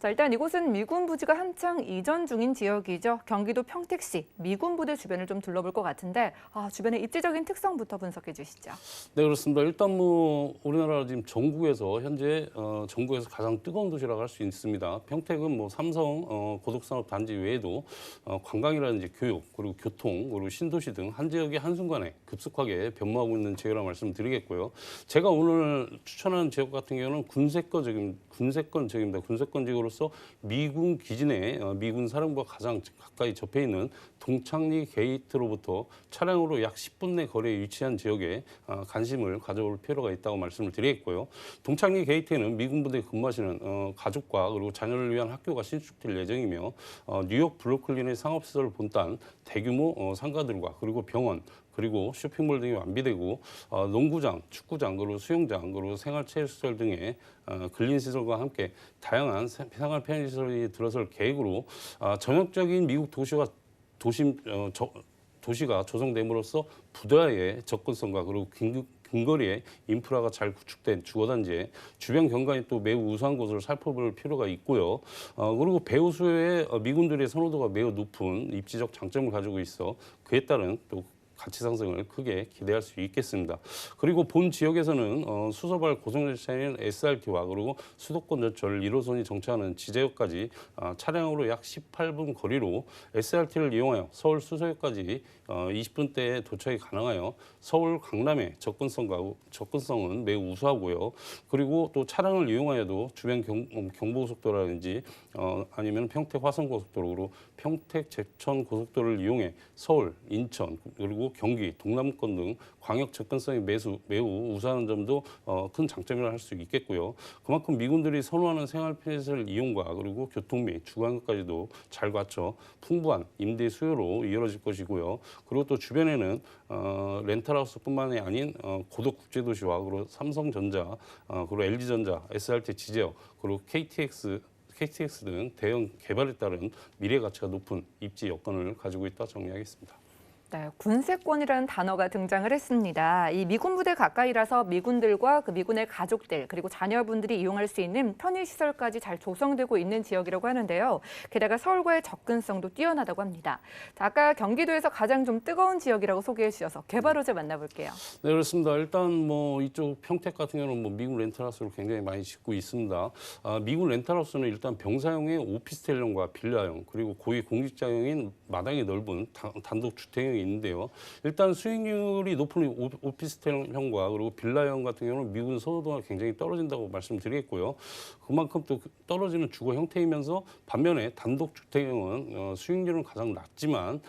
자, 일단 이곳은 미군 부지가 한창 이전 중인 지역이죠. 경기도 평택시 미군 부대 주변을 좀 둘러볼 것 같은데 주변의 입지적인 특성부터 분석해 주시죠. 네, 그렇습니다. 일단 뭐 우리나라 지금 전국에서 현재 전국에서 가장 뜨거운 도시라고 할 수 있습니다. 평택은 뭐 삼성 고속산업 단지 외에도 관광이라든지 교육 그리고 교통 그리고 신도시 등 한 지역이 한순간에 급속하게 변모하고 있는 지역이라고 말씀드리겠고요. 제가 오늘 추천하는 지역 같은 경우는 군세권 지역입니다. 군세권 지역으로서 미군 기지 내 미군 사령부가 가장 가까이 접해 있는 동창리 게이트로부터 차량으로 약 10분 내 거리에 위치한 지역에 관심을 가져볼 필요가 있다고 말씀을 드리겠고요. 동창리 게이트에는 미군 부대에 근무하시는 가족과 그리고 자녀를 위한 학교가 신축될 예정이며 뉴욕 브루클린의 상업시설 본단, 대규모 상가들과 그리고 병원, 그리고 쇼핑몰 등이 완비되고 농구장, 축구장, 그리고 수영장, 그리고 생활체육시설 등의 근린시설과 함께 다양한 생활 편의시설이 들어설 계획으로 전역적인 미국 도시가 조성됨으로써 부대의 접근성과 그리고 근거리에 인프라가 잘 구축된 주거단지에 주변 경관이 또 매우 우수한 곳을 살펴볼 필요가 있고요. 그리고 배후 수요에 미군들의 선호도가 매우 높은 입지적 장점을 가지고 있어 그에 따른 또 가치 상승을 크게 기대할 수 있겠습니다. 그리고 본 지역에서는 수서발 고속열차인 SRT와 그리고 수도권 전철 1호선이 정차하는 지제역까지 차량으로 약 18분 거리로 SRT를 이용하여 서울 수서역까지 20분대에 도착이 가능하여 서울 강남의 접근성은 매우 우수하고요. 그리고 또 차량을 이용하여도 주변 경부고속도로라든지 아니면 평택 화성고속도로, 평택 제천 고속도로를 이용해 서울, 인천 그리고 경기, 동남권 등 광역 접근성이 매우 우수한 점도 큰 장점이라 할 수 있겠고요. 그만큼 미군들이 선호하는 생활 편의시설 이용과 그리고 교통 및 주거까지도 잘 갖춰 풍부한 임대 수요로 이어질 것이고요. 그리고 또 주변에는 렌탈하우스뿐만이 아닌 고덕 국제도시와 그리고 삼성전자, 그리고 LG전자, SRT 지제역, 그리고 KTX 등 대형 개발에 따른 미래 가치가 높은 입지 여건을 가지고 있다 정리하겠습니다. 네, 군세권이라는 단어가 등장을 했습니다. 이 미군 부대 가까이라서 미군들과 그 미군의 가족들 그리고 자녀분들이 이용할 수 있는 편의시설까지 잘 조성되고 있는 지역이라고 하는데요. 게다가 서울과의 접근성도 뛰어나다고 합니다. 자, 아까 경기도에서 가장 좀 뜨거운 지역이라고 소개해 주셔서 개발 호재 만나볼게요. 네, 그렇습니다. 일단 뭐 이쪽 평택 같은 경우는 뭐 미군 렌탈하우스를 굉장히 많이 짓고 있습니다. 미군 렌탈하우스는 일단 병사용의 오피스텔형과 빌라형 그리고 고위 공직자용인 마당이 넓은 단독 주택형이 있는데요. 일단 수익률이 높은 오피스텔형과 그리고 빌라형 같은 경우는 미군 선호도가 굉장히 떨어진다고 말씀드리겠고요. 그만큼 또 떨어지는 주거 형태이면서 반면에 단독 주택형은 수익률은 가장 낮지만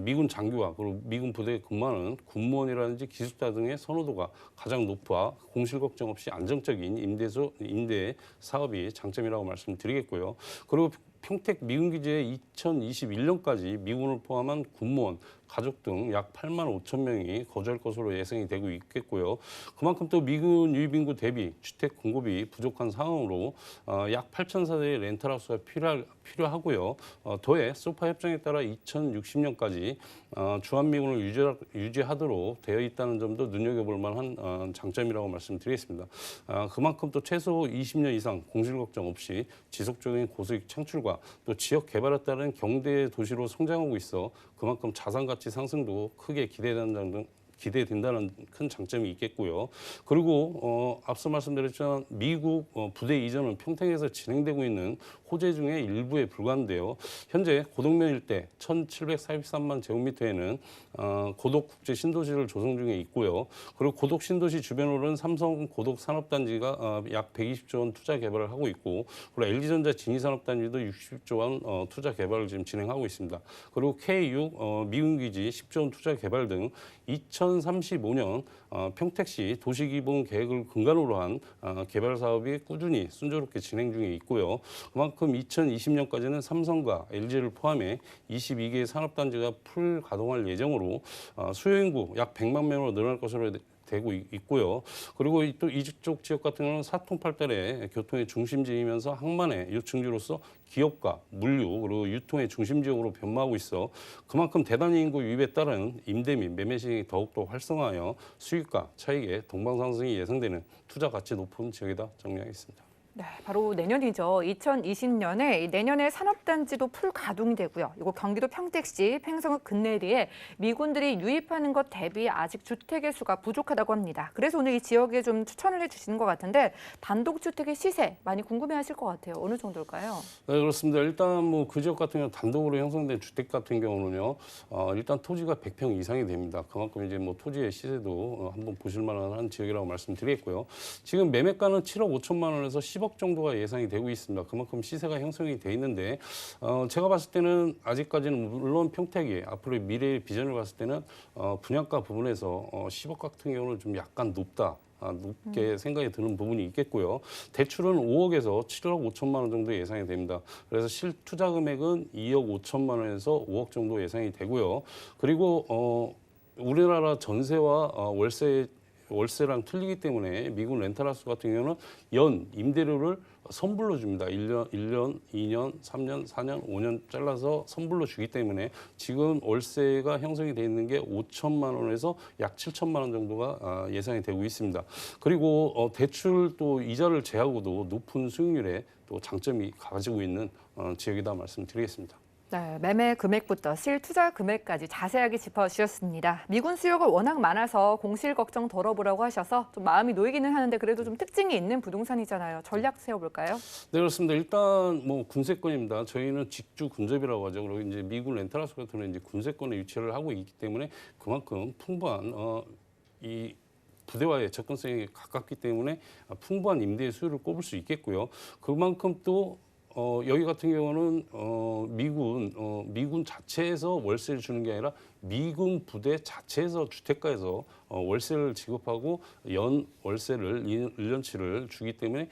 미군 장교와 그리고 미군 부대에 근무하는 군무원이라든지 기숙사 등의 선호도가 가장 높아 공실 걱정 없이 안정적인 임대 사업이 장점이라고 말씀드리겠고요. 그리고 평택 미군기지에 2021년까지 미군을 포함한 군무원, 가족 등 약 8만 5천 명이 거주할 것으로 예상이 되고 있겠고요. 그만큼 또 미군 유입인구 대비 주택 공급이 부족한 상황으로 약 8천 세대의 렌탈하우스가 필요하고요. 더해 소파 협정에 따라 2060년까지 주한미군을 유지하도록 되어 있다는 점도 눈여겨볼 만한 장점이라고 말씀드리겠습니다. 그만큼 또 최소 20년 이상 공실 걱정 없이 지속적인 고수익 창출과 또 지역 개발에 따른 경대 도시로 성장하고 있어 그만큼 자산 가치 상승도 크게 기대된다는 큰 장점이 있겠고요. 그리고 앞서 말씀드렸지만 미국 부대 이전은 평택에서 진행되고 있는 호재 중에 일부에 불과한데요. 현재 고덕면 일대 1,743만 제곱미터에는 고덕 국제 신도시를 조성 중에 있고요. 그리고 고덕 신도시 주변으로는 삼성 고덕 산업단지가 약 120조 원 투자 개발을 하고 있고, 그리고 LG전자 진이산업단지도 60조 원 투자 개발을 지금 진행하고 있습니다. 그리고 K6 미군기지 10조 원 투자 개발 등 2035년 평택시 도시기본 계획을 근간으로 한 개발 사업이 꾸준히 순조롭게 진행 중에 있고요. 그만큼 2020년까지는 삼성과 LG를 포함해 22개의 산업단지가 풀 가동할 예정으로 수요인구 약 100만 명으로 늘어날 것으로 되고 있고요. 그리고 또 이쪽 지역 같은 경우는 사통팔달의 교통의 중심지이면서 항만의 요충지로서 기업과 물류 그리고 유통의 중심지역으로 변모하고 있어 그만큼 대단한 인구 유입에 따른 임대 및 매매 시장이 더욱더 활성화하여 수익과 차익의 동방상승이 예상되는 투자 가치 높은 지역이다 정리하겠습니다. 네, 바로 내년이죠. 2020년에 내년에 산업단지도 풀 가동이 되고요. 이거 경기도 평택시 팽성읍 근내리에 미군들이 유입하는 것 대비 아직 주택의 수가 부족하다고 합니다. 그래서 오늘 이 지역에 좀 추천을 해주시는 것 같은데 단독주택의 시세 많이 궁금해하실 것 같아요. 어느 정도일까요? 네, 그렇습니다. 일단 뭐 그 지역 같은 경우 단독으로 형성된 주택 같은 경우는요, 일단 토지가 100평 이상이 됩니다. 그만큼 이제 뭐 토지의 시세도 한번 보실 만한 한 지역이라고 말씀드리겠고요. 지금 매매가는 7억 5천만 원에서 10억 정도가 예상이 되고 있습니다. 그만큼 시세가 형성이 돼 있는데, 제가 봤을 때는 아직까지는 물론 평택이 앞으로의 미래의 비전을 봤을 때는 분양가 부분에서 10억 같은 경우는 좀 약간 높게 생각이 드는 부분이 있겠고요. 대출은 5억에서 7억 5천만 원 정도 예상이 됩니다. 그래서 실투자 금액은 2억 5천만 원에서 5억 정도 예상이 되고요. 그리고 우리나라 전세와 월세랑 틀리기 때문에 미국 렌탈하우스 같은 경우는 연 임대료를 선불로 줍니다. 1년, 2년, 3년, 4년, 5년 잘라서 선불로 주기 때문에 지금 월세가 형성이 돼 있는 게 5천만 원에서 약 7천만 원 정도가 예상이 되고 있습니다. 그리고 대출 또 이자를 제하고도 높은 수익률에 또 장점이 가지고 있는 지역이다 말씀드리겠습니다. 네, 매매 금액부터 실투자 금액까지 자세하게 짚어주셨습니다. 미군 수요가 워낙 많아서 공실 걱정 덜어보라고 하셔서 좀 마음이 놓이기는 하는데 그래도 좀 특징이 있는 부동산이잖아요. 전략 세워볼까요? 네, 그렇습니다. 일단 뭐 군세권입니다. 저희는 직주 군접이라고 하죠. 그리고 이제 미군 렌탈하우스 같은 경우는 이제 군세권에 위치를 하고 있기 때문에 그만큼 풍부한 이 부대와의 접근성이 가깝기 때문에 풍부한 임대의 수요를 꼽을 수 있겠고요. 그만큼 또 여기 같은 경우는 미군 자체에서 월세를 주는 게 아니라 미군 부대 자체에서 주택가에서 월세를 지급하고 연 월세를 1년치를 주기 때문에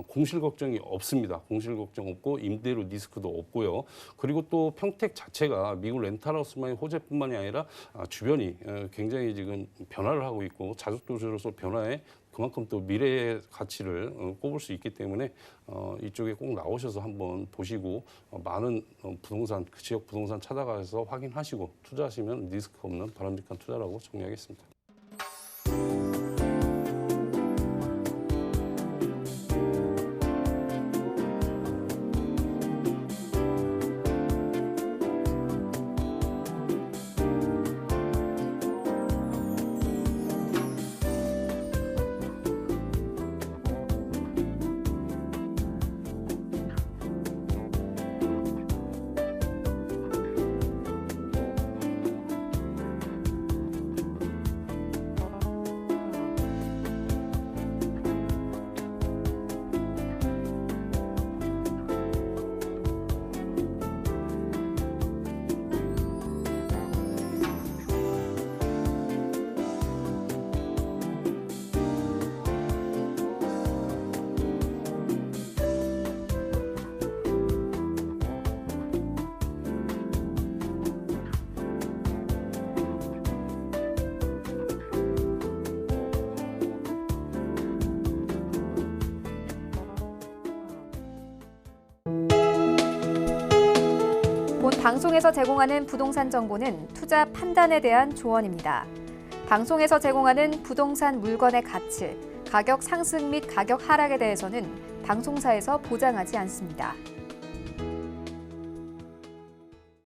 공실 걱정이 없습니다. 공실 걱정 없고 임대료 리스크도 없고요. 그리고 또 평택 자체가 미군 렌탈하우스만의 호재뿐만이 아니라 주변이 굉장히 지금 변화를 하고 있고 자족도시로서 변화에 그만큼 또 미래의 가치를 꼽을 수 있기 때문에 이쪽에 꼭 나오셔서 한번 보시고 많은 부동산, 그 지역 부동산 찾아가서 확인하시고 투자하시면 리스크 없는 바람직한 투자라고 정리하겠습니다. 본 방송에서 제공하는 부동산 정보는 투자 판단에 대한 조언입니다. 방송에서 제공하는 부동산 물건의 가치, 가격 상승 및 가격 하락에 대해서는 방송사에서 보장하지 않습니다.